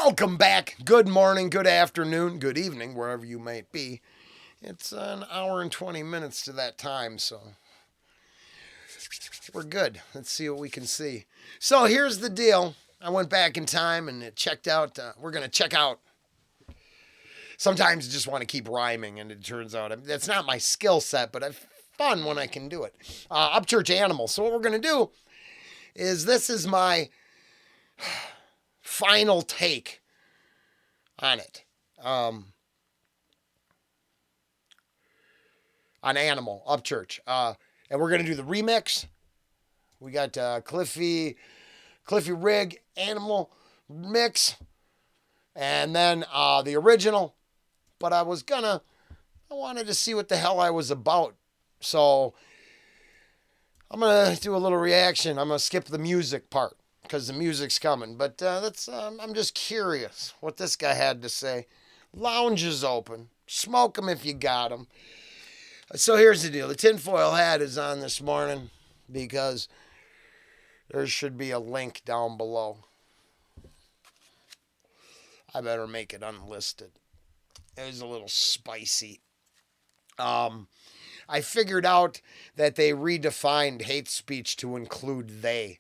Welcome back. Good morning, good afternoon, good evening, wherever you might be. It's an hour and 20 minutes to that time, so we're good. Let's see what we can see. So here's the deal. I went back in time and checked out, we're going to check out. Sometimes I just want to keep rhyming, and it turns out that's not my skill set, but I've fun when I can do it. Upchurch Animal. So what we're going to do is this is my final take on it. On Animal, Upchurch. And we're going to do the remix. We got Cliffy Rig, Animal mix, and then the original. But I wanted to see what the hell I was about. So I'm going to do a little reaction. I'm going to skip the music part because the music's coming. But I'm just curious what this guy had to say. Lounge is open. Smoke them if you got them. So here's the deal. The tinfoil hat is on this morning because there should be a link down below. I better make it unlisted. It was a little spicy. I figured out that they redefined hate speech to include they.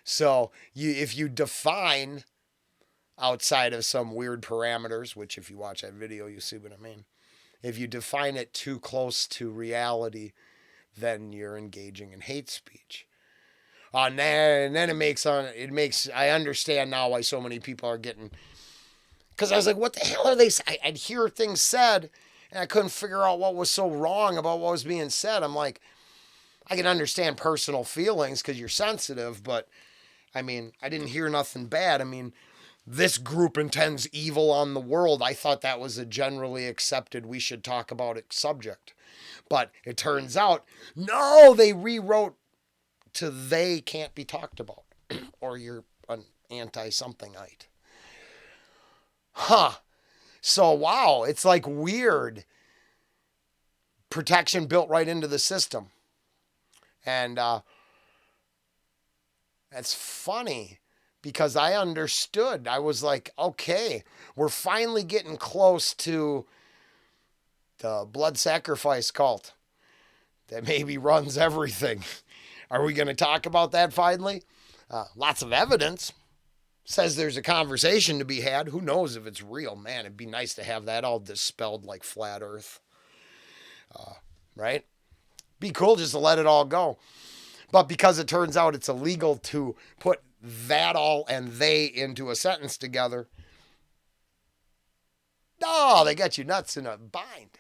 So if you define outside of some weird parameters, which if you watch that video, you see what I mean. If you define it too close to reality, then you're engaging in hate speech. And then I understand now why so many people are getting, because I was like, what the hell are they saying? I'd hear things said, and I couldn't figure out what was so wrong about what was being said. I'm like, I can understand personal feelings because you're sensitive, but I mean, I didn't hear nothing bad. I mean, this group intends evil on the world. I thought that was a generally accepted, we should talk about it subject. But it turns out, no, they rewrote to they can't be talked about. Or you're an anti-somethingite. Huh. So, wow, it's like weird protection built right into the system. And that's funny because I understood. I was like, okay, we're finally getting close to the blood sacrifice cult that maybe runs everything. Are we going to talk about that finally? Lots of evidence says there's a conversation to be had. Who knows if it's real? Man, it'd be nice to have that all dispelled like flat earth. Right? Be cool just to let it all go. But because it turns out it's illegal to put that all and they into a sentence together, they got you nuts in a bind.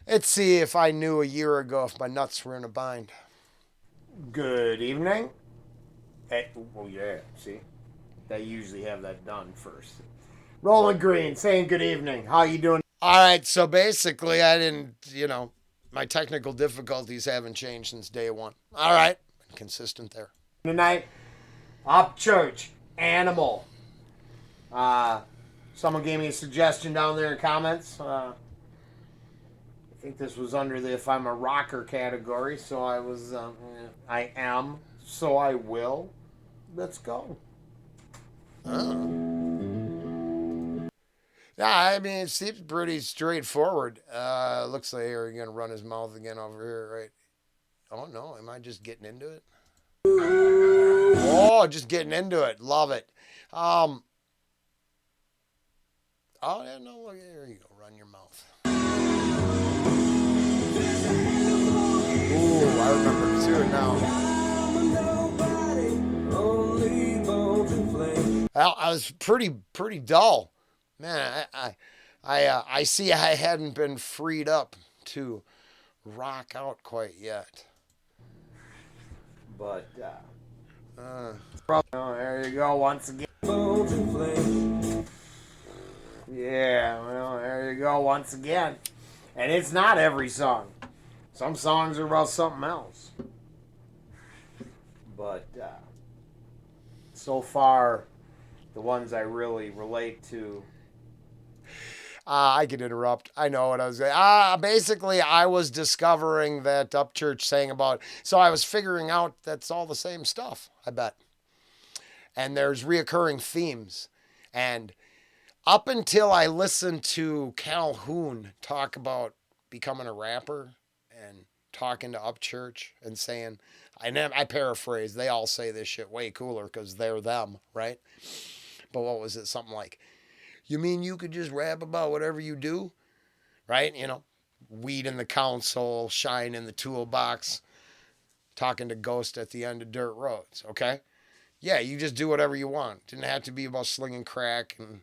Let's see if I knew a year ago if my nuts were in a bind. Good evening. Hey, oh yeah, see? They usually have that done first. Rolling Green, saying good evening. How you doing? All right, so basically I didn't, my technical difficulties haven't changed since day one. All right, consistent there. Tonight, Upchurch, Animal. Someone gave me a suggestion down there in comments. I think this was under the if I'm a rocker category, so I am, so I will. Let's go. Yeah, I mean, it seems pretty straightforward. Looks like you're going to run his mouth again over here, right? Oh, no. Am I just getting into it? Oh, just getting into it. Love it. Oh, yeah, no, look, there you go. Run your mouth. Ooh, I remember it too now. Well, I was pretty dull. Man, I see I hadn't been freed up to rock out quite yet. But, there you go once again. Yeah, well, there you go once again. And it's not every song. Some songs are about something else. But, so far, the ones I really relate to. I could interrupt. I know what I was saying. Basically, I was discovering that Upchurch sang about. So I was figuring out that's all the same stuff, I bet. and there's reoccurring themes. And up until I listened to Calhoun talk about becoming a rapper and talking to Upchurch and saying, I paraphrase, they all say this shit way cooler because they're them, right? But what was it? Something like, you mean you could just rap about whatever you do? Right? You know, weed in the council, shine in the toolbox, talking to ghosts at the end of dirt roads, okay? Yeah, you just do whatever you want. Didn't have to be about slinging crack and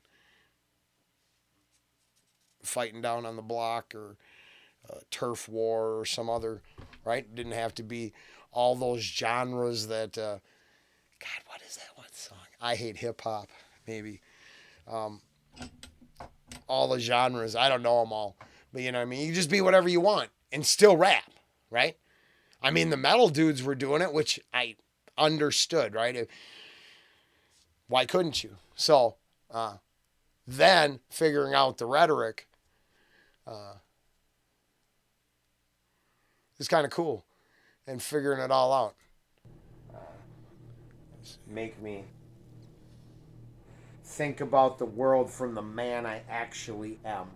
fighting down on the block or turf war or some other, right? Didn't have to be all those genres that, God, what is that one song? I Hate Hip Hop, maybe. All the genres, I don't know them all. But you know what I mean? You just be whatever you want and still rap, right? I mean, the metal dudes were doing it, which I understood, right? Why couldn't you? So then figuring out the rhetoric is kind of cool, and figuring it all out. Make me think about the world from the man I actually am.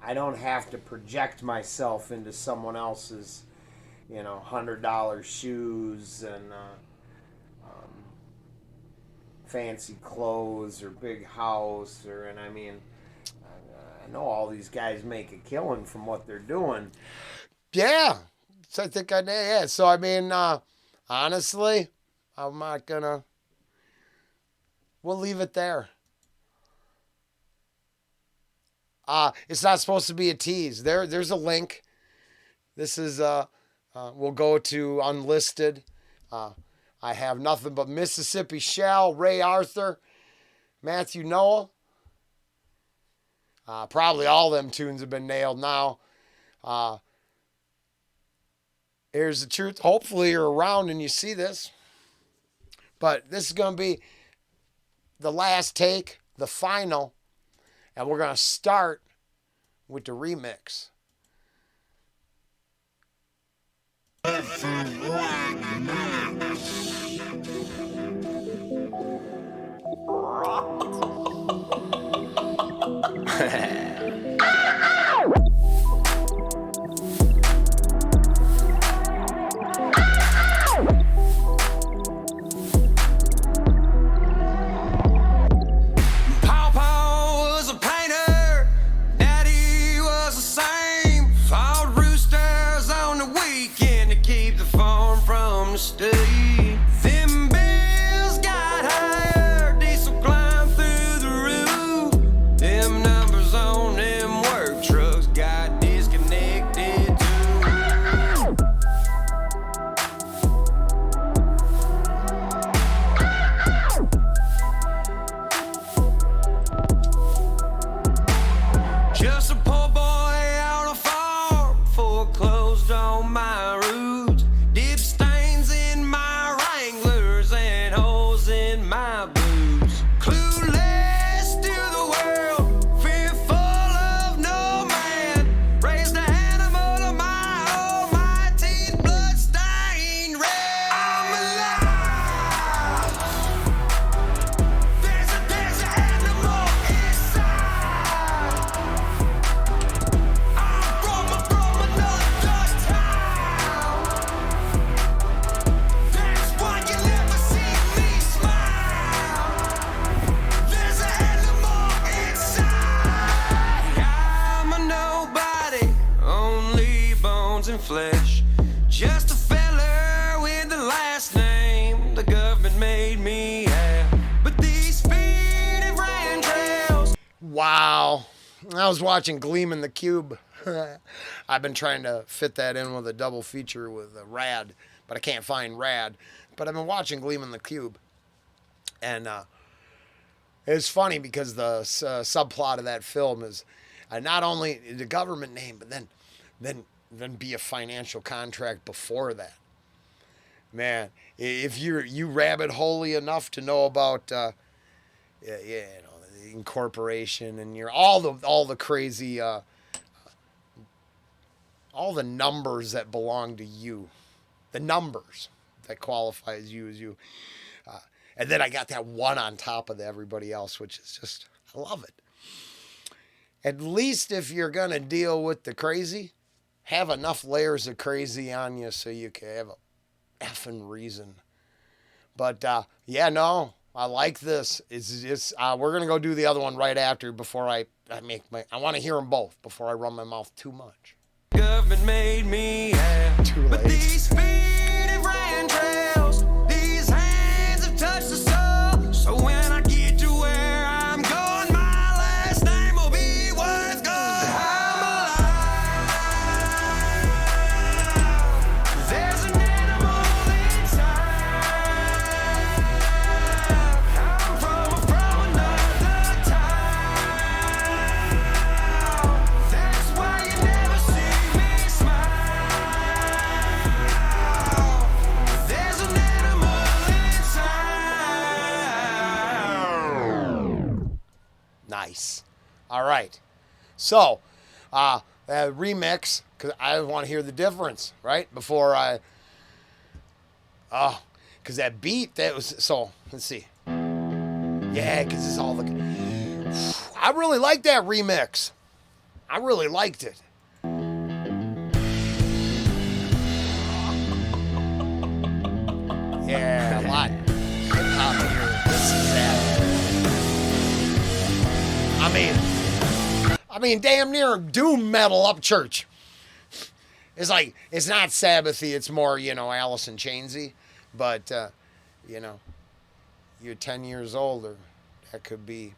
I don't have to project myself into someone else's, $100 shoes and fancy clothes or big house, and I mean, I know all these guys make a killing from what they're doing. Yeah, so I think I did. Yeah, so I mean, honestly, I'm not gonna. We'll leave it there. It's not supposed to be a tease. There's a link. This is we'll go to unlisted. I have nothing but Mississippi Shell, Ray Arthur, Matthew Noah. Probably all them tunes have been nailed now. Here's the truth. Hopefully you're around and you see this. But this is going to be the last take, the final. And we're going to start with the remix. Them bills got higher, diesel climbed through the roof. Them numbers on them work trucks got disconnected too. Just a poor boy on a farm, foreclosed on my roots. Dip stains in my Wranglers and holes in my boots. Clueless to the world, fearful of no man. Raised an animal of my own, my teeth blood-stained red. I'm alive. There's an animal inside. I'm from another town. That's why you never see me smile. There's an animal inside. I'm a nobody, only bones and flesh. Just a feller with the last name the government made me have. But these speedy ran trails. Wow. I was watching Gleam in the Cube. I've been trying to fit that in with a double feature with Rad, but I can't find Rad. But I've been watching Gleam in the Cube. And it's funny because the subplot of that film is not only the government name, but then be a financial contract before that. Man, if you rabbit holey enough to know about the incorporation and all the crazy all the numbers that belong to you, the numbers that qualify as you, And then I got that one on top of everybody else, which is just, I love it. At least if you're going to deal with the crazy, have enough layers of crazy on you so you can have a effing reason. But yeah, no, I like this. We're going to go do the other one right after before I want to hear them both before I run my mouth too much. Government made me have. Too But late. these feet have ran trails. These hands have touched the soul. So when I get to where I'm going, my last name will be what's good. I'm alive. There's an animal inside. I'm from another time. That's why you never see me smile. There's an animal inside. Nice. All right. So, remix, because I want to hear the difference, right? Before because that beat, that was, so, let's see. Yeah, because it's all the, I really like that remix. I really liked it. Yeah, a lot. Hip hop here. This is that. I mean, damn near doom metal Upchurch. It's like, it's not Sabbathy, it's more, Alice in Chainsy. But, you're 10 years older. That could be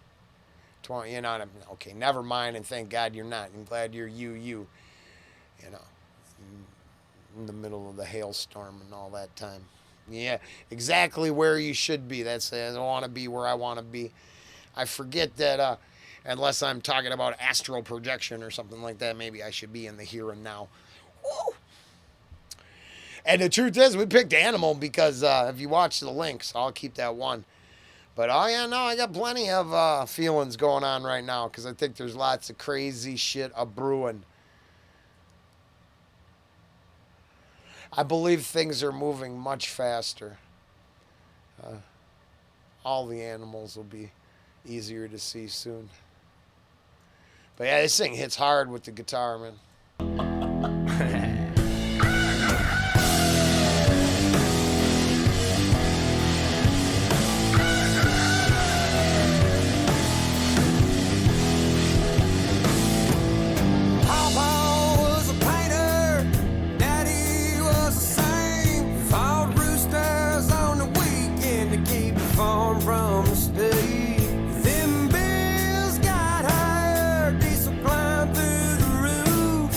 20, what I mean? Okay, never mind, and thank God you're not. I'm glad you're you, in the middle of the hailstorm and all that time. Yeah, exactly where you should be. I don't want to be where I want to be. I forget that, unless I'm talking about astral projection or something like that, maybe I should be in the here and now. Woo! And the truth is, we picked Animal because if you watch the links, I'll keep that one. But I got plenty of feelings going on right now because I think there's lots of crazy shit a-brewing. I believe things are moving much faster. All the animals will be easier to see soon. But yeah, this thing hits hard with the guitar, man. Papa was a painter, Daddy was the same. Fought roosters on the weekend to keep the farm from the state. Them bills got higher, diesel climbed through the roof.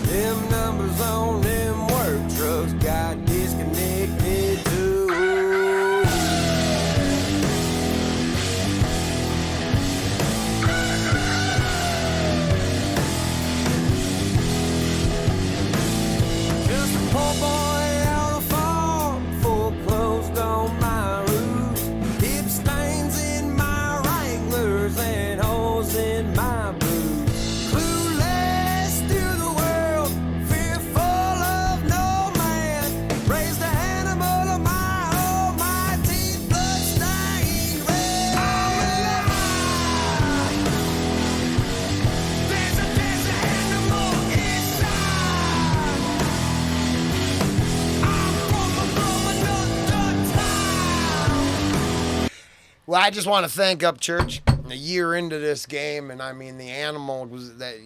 Them numbers on them work trucks got disconnected too. Just a poor boy on a farm, foreclosed on my roof. Dip stains in my Wranglers and holes in my boots. Clueless to the world, fearful of no man. Raised an animal of my own, my teeth blood-stained red. I'm alive. There's an animal inside. I'm from another town. Well, I just want to thank Upchurch. A year into this game, and I mean, the Animal was that,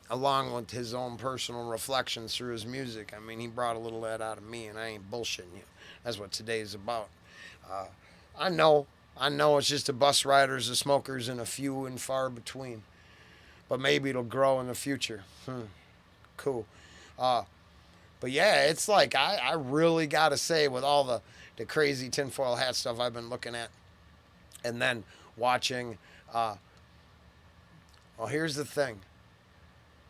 along with his own personal reflections through his music. I mean, he brought a little of that out of me, and I ain't bullshitting you. That's what today's about. I know it's just the bus riders, the smokers, and a few and far between. But maybe it'll grow in the future. Cool. But yeah, it's like, I really got to say, with all the crazy tinfoil hat stuff I've been looking at, and then watching, well, here's the thing.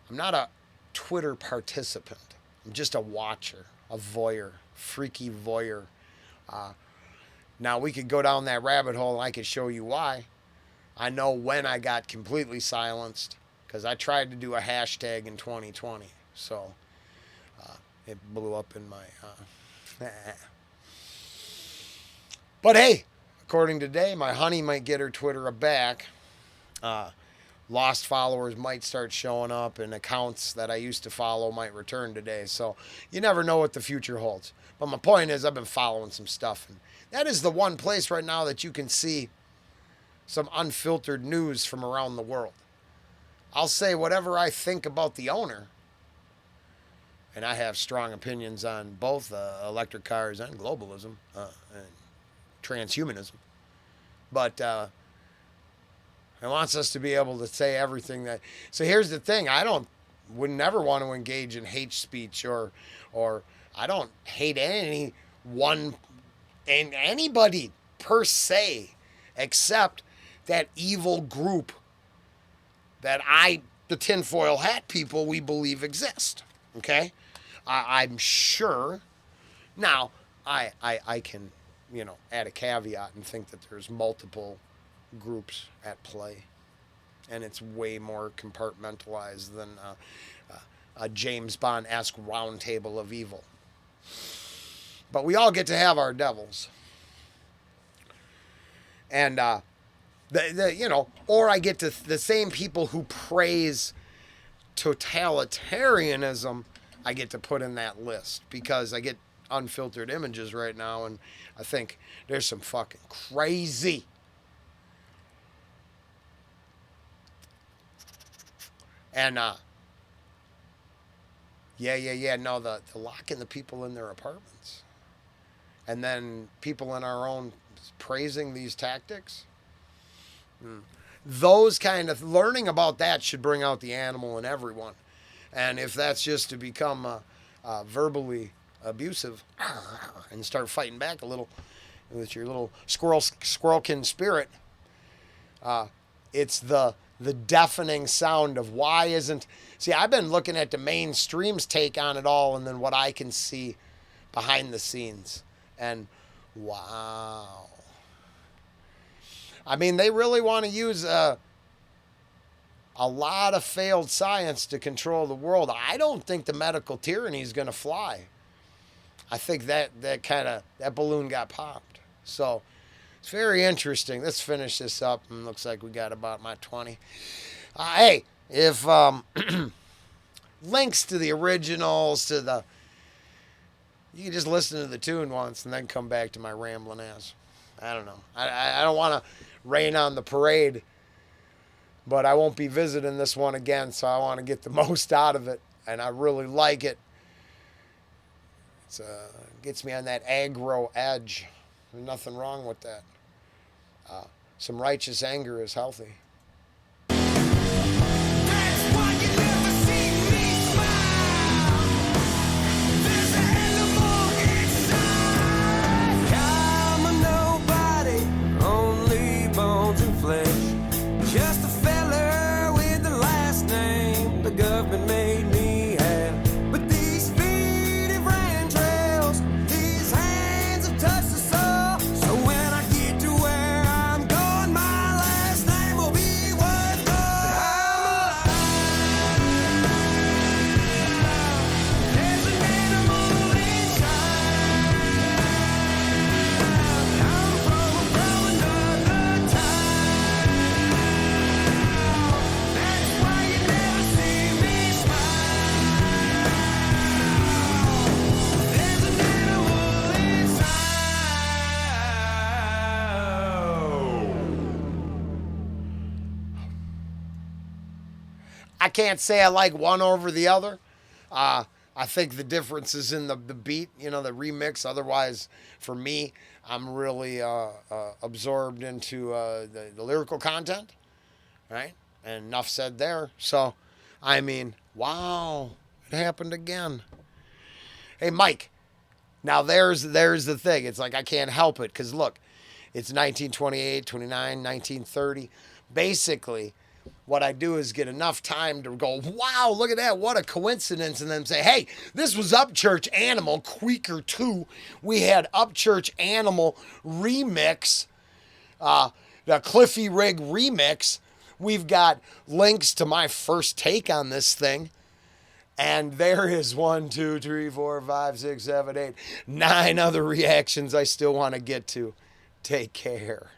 I'm not a Twitter participant. I'm just a watcher, a voyeur, freaky voyeur. Now, we could go down that rabbit hole, and I could show you why. I know when I got completely silenced, because I tried to do a hashtag in 2020. So, it blew up in my... But hey, according to today, my honey might get her Twitter back. Lost followers might start showing up, and accounts that I used to follow might return today. So you never know what the future holds. But my point is, I've been following some stuff, and that is the one place right now that you can see some unfiltered news from around the world. I'll say whatever I think about the owner, and I have strong opinions on both electric cars and globalism and transhumanism. But it wants us to be able to say everything that. So here's the thing: would never want to engage in hate speech or I don't hate anyone and anybody per se, except that evil group that the tinfoil hat people, we believe exist. Okay, I'm sure. Now I can add a caveat and think that there's multiple groups at play, and it's way more compartmentalized than a James Bond-esque round table of evil. But we all get to have our devils, and or I get to the same people who praise totalitarianism. I get to put in that list because I get unfiltered images right now, and I think there's some fucking crazy. And no, the locking the people in their apartments, and then people in our own praising these tactics. Those kind of learning about that should bring out the animal in everyone, and if that's just to become verbally abusive and start fighting back a little with your little squirrelkin spirit, it's the deafening sound of why isn't. See, I've been looking at the mainstream's take on it all, and then what I can see behind the scenes, and wow. I mean, they really want to use a lot of failed science to control the world. I don't think the medical tyranny is going to fly. I think that balloon got popped. So it's very interesting. Let's finish this up. And looks like we got about my 20. Hey, if links to the originals, you can just listen to the tune once and then come back to my rambling ass. I don't know. I don't want to rain on the parade, but I won't be visiting this one again, so I want to get the most out of it, and I really like it. It gets me on that aggro edge. There's nothing wrong with that. Some righteous anger is healthy. Just a fella with the last name the government made me have. But these feet have ran trails, these hands have touched the soul. So when I get to where I'm going, my last name will be worth gold. There's an animal inside. I'm from another time. I can't say I like one over the other. I think the difference is in the beat, the remix. Otherwise, for me, I'm really absorbed into the lyrical content, right? And enough said there. So, I mean, wow, it happened again. Hey, Mike, now there's the thing. It's like I can't help it because, look, it's 1928, 29, 1930. Basically, what I do is get enough time to go, wow, look at that, what a coincidence, and then say, hey, this was Upchurch Animal, Quaker 2. We had Upchurch Animal remix, the Cliffy Rig remix. We've got links to my first take on this thing. And there is 1, 2, 3, 4, 5, 6, 7, 8, 9 other reactions I still want to get to. Take care.